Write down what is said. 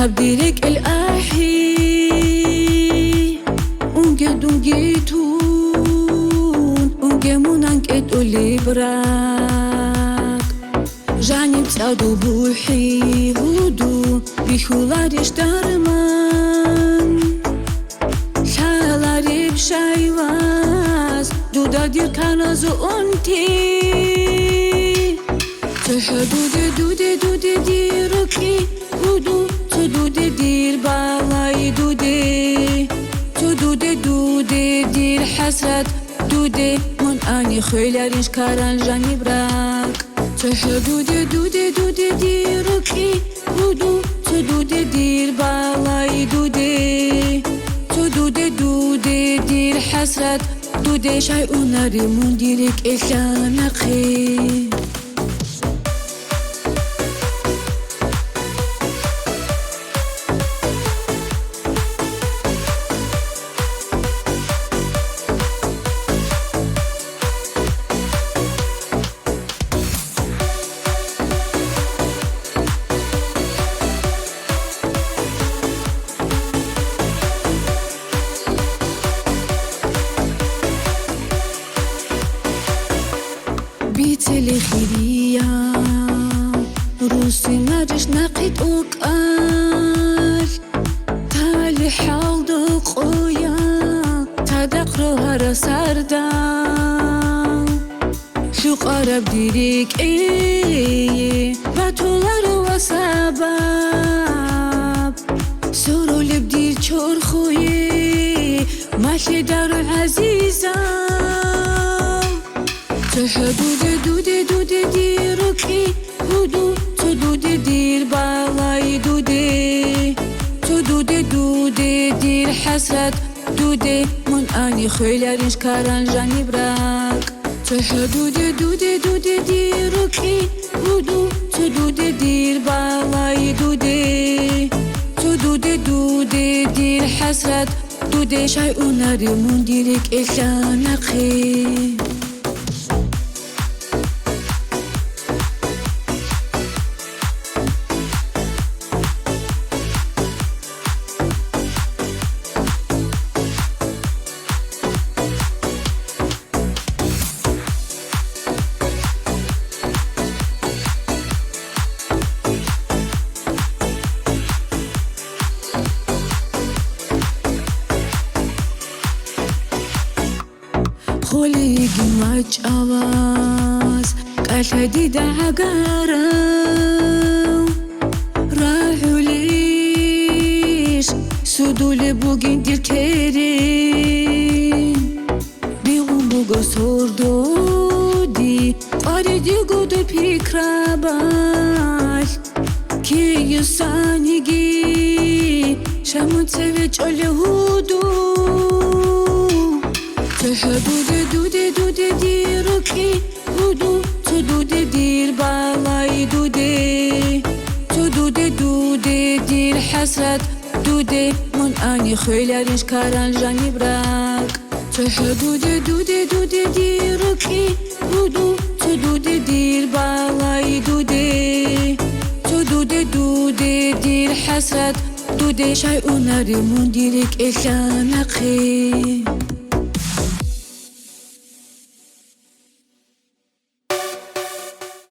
هبديرك الأحي ungeedun ungemunank etuli brak Janim tsadu buhi hudu bihularish darman Shalarib shayvaz dudadir kanazu unti Tehadude dude diruki hudu Tudude dir balay dude Tudude dir hasrat dude Mon ani khuylarins karan jani brak Tehadude dude diruki hudu Tudude dir balay dude Tudude dir hasrat dude Shay unari mundirik illanaqi بيتلي خيرية روسي نارش ناقيت وقال تالي حالدق قويا تدقروها رساردا شو قرب ديريك ايه باتولار وسباب سورو لبدير چور خويه ماشي دارو عزيزة Tehadude diruki hudu Tudude dir balay dude Tudude dir hasrat dude Mon ani khuylarins karan jani brak Tehadude diruki hudu Tudude dir balay dude Tudude dir hasrat dude Shay unari mundirik illanaqi خوليقي ماج أواز قالهدي دعقارو راحوا ليش سودو لبوغين دير كيرين بيغم بوغو سوردو دي قاري دي قودو بيكرابال كي يسانيجي شامون سيويج أولي هودو Tehadude diruki hudu Tudude dir balay dude Tudude dir hasrat dude Mon ani khuylarins karan jani brak Tehadude diruki hudu Tudude dir balay dude Tudude dir hasrat dude Shay unari mundirik illanaqi